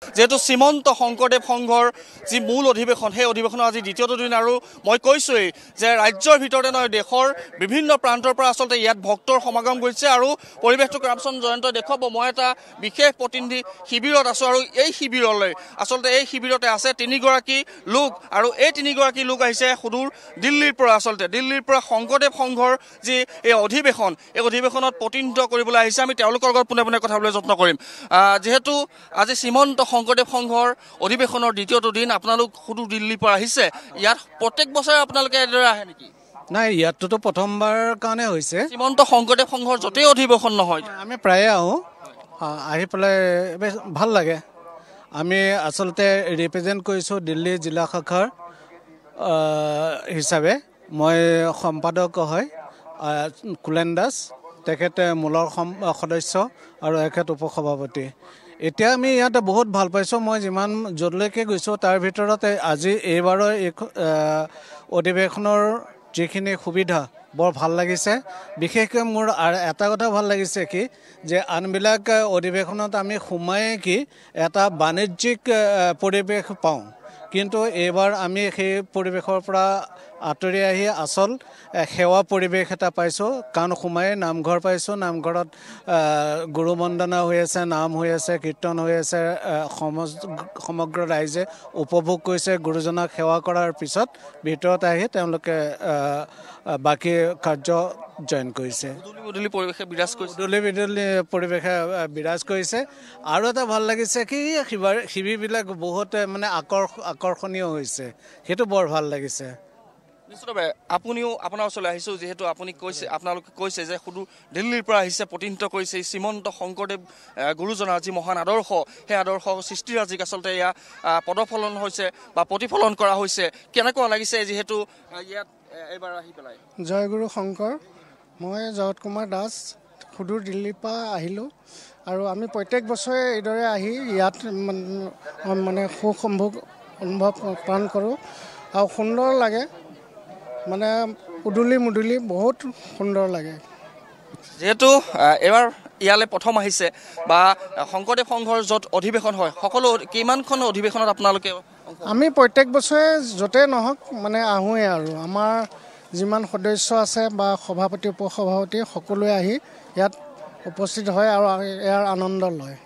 যেহেতু শ্ৰীমন্ত শংকৰদেৱ সংঘৰ যি মূল অধিৱেশন সেই অধিৱেশনৰ আজি দ্বিতীয়টো দিন আৰু মই কৈছোৱেই যে ৰাজ্যৰ ভিতৰতে নহয় দেশৰ বিভিন্ন প্ৰান্তৰ পৰা আচলতে ইয়াত ভক্তৰ সমাগম কৰিছে আৰু পৰিৱেশটো কৰাপশ্যন জয়ন্তই দেখুৱাব মই এটা বিশেষ প্ৰতিনিধি শিবিৰত আছোঁ আৰু এই শিবিৰলৈ আচলতে এই শিবিৰতে আছে তিনিগৰাকী লোক আৰু এই তিনিগৰাকী লোক আহিছে সুদূৰ দিল্লীৰ পৰা আচলতে দিল্লীৰ পৰা শংকৰদেৱ সংঘৰ যি এই অধিৱেশনত প্ৰতিনিধিত্ব কৰিবলৈ আহিছে আমি তেওঁলোকৰ লগত পোনে পোনে কথা ক'বলৈ যত্ন কৰিম যেহেতু আজি শ্ৰীমন্ত শংকৰদেৱ সংঘৰ অধিৱেশনৰ দ্বিতীয়টো দিন আপোনালোক সুদূৰ দিল্লীৰ পৰা আহিছে ইয়াত প্ৰত্যেক বছৰে আপোনালোকে এদৰে আহে নেকি নাই ইয়াততো প্ৰথমবাৰ কাৰণে হৈছে শ্ৰীমন্ত শংকৰদেৱ সংঘৰ য'তেই অধিৱেশন নহয় আমি প্ৰায়ে আহোঁ আহি পেলাই ভাল লাগে আমি আচলতে ৰিপ্ৰেজেণ্ট কৰিছোঁ দিল্লী জিলা শাখাৰ হিচাপে মই সম্পাদক হয় কুলেন দাস তেখেতে মূলৰ সদস্য আৰু এখেত উপসভাপতি এতিয়া আমি ইয়াতে বহুত ভাল পাইছোঁ মই যিমান য'লৈকে গৈছোঁ তাৰ ভিতৰতে আজি এইবাৰৰ এই অধিৱেশনৰ যিখিনি সুবিধা বৰ ভাল লাগিছে বিশেষকৈ মোৰ এটা কথা ভাল লাগিছে কি যে আনবিলাক অধিৱেশনত আমি সোমাই কি এটা বাণিজ্যিক পৰিৱেশ পাওঁ কিন্তু এইবাৰ আমি সেই পৰিৱেশৰ পৰা আঁতৰি আহি আচল সেৱা পৰিৱেশ এটা পাইছোঁ কাৰণ সোমাই নামঘৰ পাইছোঁ নামঘৰত গুৰু বন্দনা হৈ আছে নাম হৈ আছে কীৰ্তন হৈ আছে সমগ্ৰ ৰাইজে উপভোগ কৰিছে গুৰুজনাক সেৱা কৰাৰ পিছত ভিতৰত আহি তেওঁলোকে বাকী কাৰ্য জইন কৰিছে উদুলি পৰিৱেশে পৰিৱেশে বিৰাজ কৰিছে আৰু এটা ভাল লাগিছে কি শিবিৰবিলাক বহুত মানে আকৰ্ষণীয় হৈছে সেইটো বৰ ভাল লাগিছে নিশ্চিতভাৱে আপুনিও আপোনাৰ ওচৰলৈ আহিছোঁ যিহেতু আপুনি কৈছে আপোনালোকে কৈছে যে সুদূৰ দিল্লীৰ পৰা আহিছে প্ৰতিনিধিত্ব কৰিছে শ্ৰীমন্ত শংকৰদেৱ গুৰুজনাৰ যি মহান আদৰ্শ সেই আদৰ্শ সৃষ্টিৰাজিক আচলতে এয়া পদফলন হৈছে বা প্ৰতিফলন কৰা হৈছে কেনেকুৱা লাগিছে যিহেতু ইয়াত এইবাৰ আহি পেলাই জয় গুৰু শংকৰ মই জগত কুমাৰ দাস সুদূৰ দিল্লীৰ পৰা আহিলোঁ আৰু আমি প্ৰত্যেক বছৰে এইদৰে আহি ইয়াত মানে সুখ অনুভৱ প্ৰাণ কৰোঁ আৰু সুন্দৰ লাগে মানে উদুলি মুদুলি বহুত সুন্দৰ লাগে যেহেতু এবাৰ ইয়ালৈ প্ৰথম আহিছে বা শংকৰদেৱ সংঘৰ য'ত অধিৱেশন হয় সকলো কিমানখন অধিৱেশনত আপোনালোকে আমি প্ৰত্যেক বছৰে য'তে নহওক মানে আহোঁৱেই আৰু আমাৰ যিমান সদস্য আছে বা সভাপতি উপসভাপতি সকলোৱে আহি ইয়াত উপস্থিত হয় আৰু ইয়াৰ আনন্দ লয়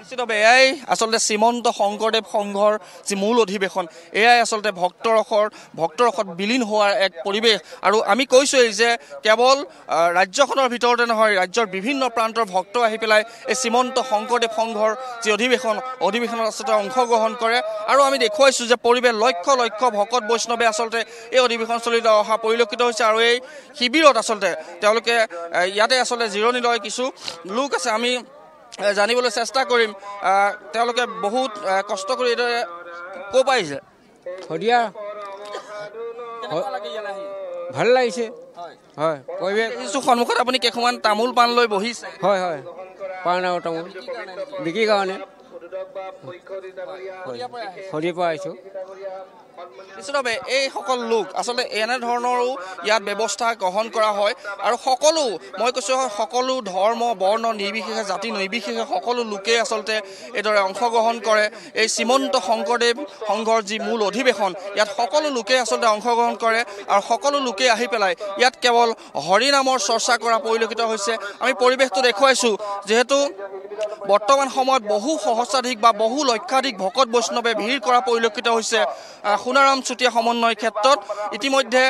নিশ্চিতভাৱে এয়াই আচলতে শ্ৰীমন্ত শংকৰদেৱ সংঘৰ যি মূল অধিৱেশন এয়াই আচলতে ভক্তৰ ৰসত বিলীন হোৱাৰ এক পৰিৱেশ আৰু আমি কৈছোঁৱেই যে কেৱল ৰাজ্যখনৰ ভিতৰতে নহয় ৰাজ্যৰ বিভিন্ন প্ৰান্তৰ ভক্ত আহি পেলাই এই শ্ৰীমন্ত শংকৰদেৱ সংঘৰ যি অধিৱেশনত আচলতে অংশগ্ৰহণ কৰে আৰু আমি দেখুৱাইছোঁ যে পৰিৱেশ লক্ষ লক্ষ ভকত বৈষ্ণৱে আচলতে এই অধিৱেশনস্থলীত অহা পৰিলক্ষিত হৈছে আৰু এই শিবিৰত আচলতে তেওঁলোকে ইয়াতে আচলতে জিৰণি লয় কিছু লোক আছে আমি জানিবলৈ চেষ্টা কৰিম তেওঁলোকে বহুত কষ্ট কৰি এইদৰে ক'ৰ পৰা আহিছে ভাল লাগিছে হয় পৰিৱেশ সন্মুখত আপুনি কেইখনমান তামোল পাণ লৈ বহিছে হয় হয় পাণ আৰু তামোল বিক্ৰীৰ কাৰণে শৰীৰৰ পৰা আহিছোঁ নিশ্চিতভাৱে এইসকল লোক আচলতে এনেধৰণৰো ইয়াত ব্যৱস্থা গ্ৰহণ কৰা হয় আৰু সকলো মই কৈছোঁ সকলো ধৰ্ম বৰ্ণ নিৰ্বিশেষে জাতি নিৰ্বিশেষে সকলো লোকেই আচলতে এইদৰে অংশগ্ৰহণ কৰে এই শ্ৰীমন্ত শংকৰদেৱ সংঘৰ যি মূল অধিৱেশন ইয়াত সকলো লোকেই আচলতে অংশগ্ৰহণ কৰে আৰু সকলো লোকেই আহি পেলাই ইয়াত কেৱল হৰি নামৰ চৰ্চা কৰা পৰিলক্ষিত হৈছে আমি পৰিৱেশটো দেখুৱাইছোঁ যিহেতু বৰ্তমান সময়ত বহু সহস্ৰাধিক বা বহু লক্ষাধিক ভকত বৈষ্ণৱে ভিৰ কৰা পৰিলক্ষিত হৈছে সোণাৰাম চুতীয়া সমন্বয় ক্ষেত্ৰত ইতিমধ্যে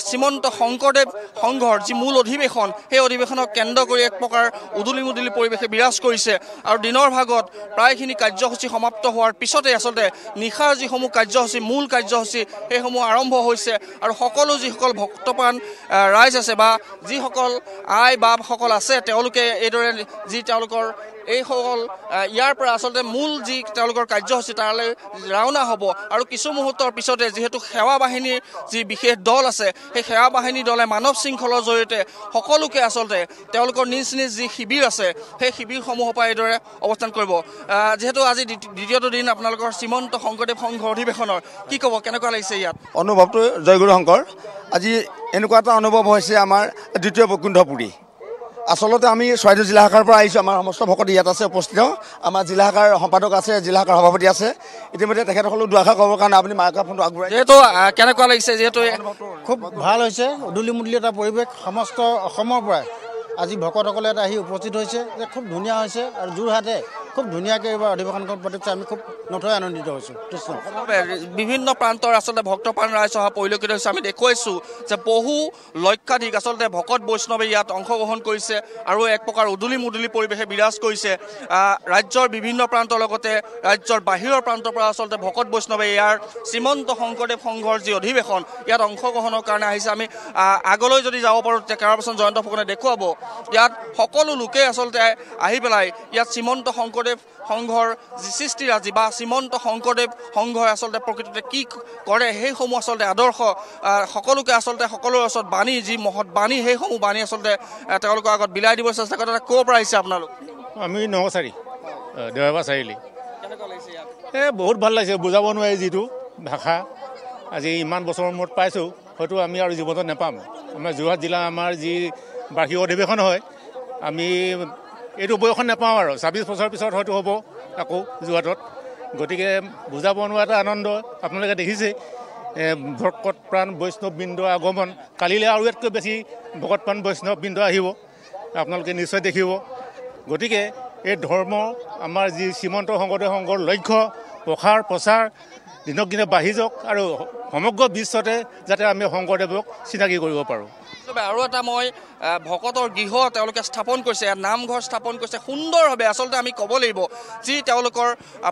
শ্ৰীমন্ত শংকৰদেৱ সংঘৰ যি মূল অধিৱেশন সেই অধিৱেশনক কেন্দ্ৰ কৰি এক প্ৰকাৰ উদুলি মুদুলি পৰিৱেশে বিৰাজ কৰিছে আৰু দিনৰ ভাগত প্ৰায়খিনি কাৰ্যসূচী সমাপ্ত হোৱাৰ পিছতে আচলতে নিশাৰ যিসমূহ কাৰ্যসূচী মূল কাৰ্যসূচী সেইসমূহ আৰম্ভ হৈছে আৰু সকলো যিসকল ভক্তপ্ৰাণ ৰাইজ আছে বা যিসকল আই বাপসকল আছে তেওঁলোকে এইদৰে যি তেওঁলোকৰ এইসকল ইয়াৰ পৰা আচলতে মূল যি তেওঁলোকৰ কাৰ্যসূচী তালৈ ৰাওনা হ'ব আৰু কিছু মুহূৰ্তৰ পিছতে যিহেতু সেৱা বাহিনীৰ যি বিশেষ দল আছে সেই সেৱা বাহিনী দলে মানৱ শৃংখলৰ জৰিয়তে সকলোকে আচলতে তেওঁলোকৰ নিজ নিজ যি শিবিৰ আছে সেই শিবিৰসমূহৰ পৰা এইদৰে অৱস্থান কৰিব যেহেতু আজি দ্বিতীয়টো দিন আপোনালোকৰ শ্ৰীমন্ত শংকৰদেৱ সংঘৰ অধিৱেশনৰ কি ক'ব কেনেকুৱা লাগিছে ইয়াত অনুভৱটো জয়গুৰু শংকৰ আজি এনেকুৱা এটা অনুভৱ হৈছে আমাৰ দ্বিতীয় বৈকুণ্ঠপুৰী আচলতে আমি চৰাইদেউ জিলা শাখাৰ পৰা আহিছোঁ। আমাৰ সমস্ত ভকত ইয়াত আছে উপস্থিত। আমাৰ জিলা শাখাৰ সম্পাদক আছে, জিলা শাখাৰ সভাপতি আছে। ইতিমধ্যে তেখেতসকলক দুআষাৰ ক'বৰ কাৰণে আপুনি মাইক্ৰফোনটো আগবঢ়াই। যিহেতু কেনেকুৱা লাগিছে, যিহেতু খুব ভাল হৈছে, উদুলি মুদলি এটা পৰিৱেশ সমস্ত অসমৰ পৰাই আজি ভকতসকলে এটা আহি উপস্থিত হৈছে যে খুব ধুনীয়া হৈছে আৰু যোৰহাটে খুব ধুনীয়াকৈ এইবাৰ অধিৱেশনখন পাতিছে। আমি খুব নথৈ আনন্দিত হৈছোঁ। কৃষ্ণ বিভিন্ন প্ৰান্তৰ আচলতে ভক্তপ্ৰাণ ৰাইজ অহা পৰিলক্ষিত হৈছে। আমি দেখুৱাইছোঁ যে বহু লক্ষাধিক আচলতে ভকত বৈষ্ণৱে ইয়াত অংশগ্ৰহণ কৰিছে আৰু এক প্ৰকাৰ উদুলি মুদুলি পৰিৱেশে বিৰাজ কৰিছে। ৰাজ্যৰ বিভিন্ন প্ৰান্তৰ লগতে ৰাজ্যৰ বাহিৰৰ প্ৰান্তৰ পৰা আচলতে ভকত বৈষ্ণৱে ইয়াৰ শ্ৰীমন্ত শংকৰদেৱ সংঘৰ যি অধিৱেশন ইয়াত অংশগ্ৰহণৰ কাৰণে আহিছে। আমি আগলৈ যদি যাব পাৰোঁ তেতিয়া কেৰাপচন জয়ন্ত ফুকনে দেখুৱাব ইয়াত সকলো লোকে আচলতে আহি পেলাই ইয়াত শ্ৰীমন্ত শংকৰদেৱ সংঘৰ যি সৃষ্টিৰাজি বা শ্ৰীমন্ত শংকৰদেৱ সংঘই আচলতে প্ৰকৃততে কি কৰে সেইসমূহ আচলতে আদৰ্শ সকলোকে আচলতে সকলোৰে ওচৰত বাণী যি মহৎ বাণী সেইসমূহ বাণী আচলতে তেওঁলোকৰ আগত বিলাই দিব চেষ্টা কৰে। ক'ৰ পৰা আহিছে আপোনালোক? আমি নগাঁও দেৱাবাৰ চাৰিআলি। বহুত ভাল লাগিছে, বুজাব নোৱাৰি যিটো ভাষা আজি ইমান বছৰৰ মূৰত পাইছোঁ, হয়তো আমি আৰু জীৱনত নাপাম। আমাৰ যোৰহাট জিলা আমাৰ যি বাৰ্ষিক অধিৱেশন হয়, আমি এইটো বয়সত নাপাওঁ আৰু ২৬ বছৰৰ পিছত হয়তো হ'ব আকৌ যোৰহাটত। গতিকে বুজাব নোৱাৰা এটা আনন্দ। আপোনালোকে দেখিছে ভকত প্ৰাণ বৈষ্ণৱবৃন্দ আগমন। কালিলৈ আৰু ইয়াতকৈ বেছি ভকত প্ৰাণ বৈষ্ণৱবৃন্দ আহিব, আপোনালোকে নিশ্চয় দেখিব। গতিকে এই ধৰ্ম আমাৰ যি শ্ৰীমন্ত শংকৰদেৱ সংঘৰ লক্ষ্য প্ৰচাৰ দিনক দিনে বাঢ়ি যাওক আৰু সমগ্ৰ বিশ্বতে যাতে আমি শংকৰদেৱক চিনাকি কৰিব পাৰোঁ। আৰু এটা মই ভকতৰ গৃহ তেওঁলোকে স্থাপন কৰিছে, নামঘৰ স্থাপন কৰিছে সুন্দৰভাৱে। আচলতে আমি ক'ব লাগিব যি তেওঁলোকৰ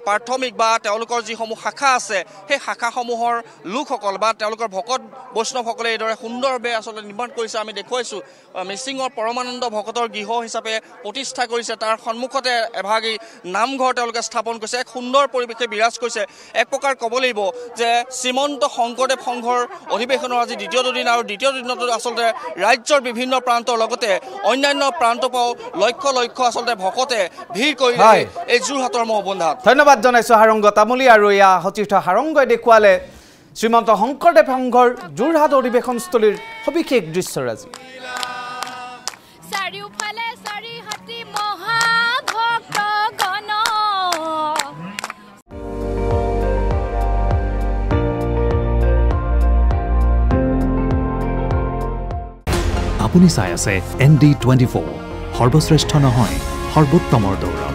প্ৰাথমিক বা তেওঁলোকৰ যিসমূহ শাখা আছে সেই শাখাসমূহৰ লোকসকল বা তেওঁলোকৰ ভকত বৈষ্ণৱসকলে এইদৰে সুন্দৰভাৱে আচলতে নিৰ্মাণ কৰিছে। আমি দেখুৱাইছোঁ মিচিঙৰ পৰমানন্দ ভকতৰ গৃহ হিচাপে প্ৰতিষ্ঠা কৰিছে, তাৰ সন্মুখতে এভাগী নামঘৰ তেওঁলোকে স্থাপন কৰিছে। এক সুন্দৰ পৰিৱেশে বিৰাজ কৰিছে। এক প্ৰকাৰ ক'ব লাগিব যে শ্ৰীমন্ত শংকৰদেৱ সংঘৰ অধিৱেশনৰ আজি দ্বিতীয়টো দিন আৰু দ্বিতীয় দিনতো আচলতে ৰাজ্যৰ বিভিন্ন প্ৰান্তৰ লগতে অন্যান্য প্ৰান্তৰ পৰাও লক্ষ আচলতে ভকতে ভিৰ কৰিলে এই যোৰহাটৰ মহবন্ধাত। ধন্যবাদ জনাইছোঁ হাৰংগ তামুলী। আৰু এয়া সতীৰ্থ হাৰংগই দেখুৱালে শ্ৰীমন্ত শংকৰদেৱ সংঘৰ যোৰহাট অধিৱেশনস্থলীৰ সবিশেষ দৃশ্যৰাজি। চাৰিওফালে চাৰিহাতী মহাভক্তগণ। আপুনি চাই আছে ND24, সৰ্বশ্ৰেষ্ঠ নহয় সৰ্বোত্তমৰ দৌৰা।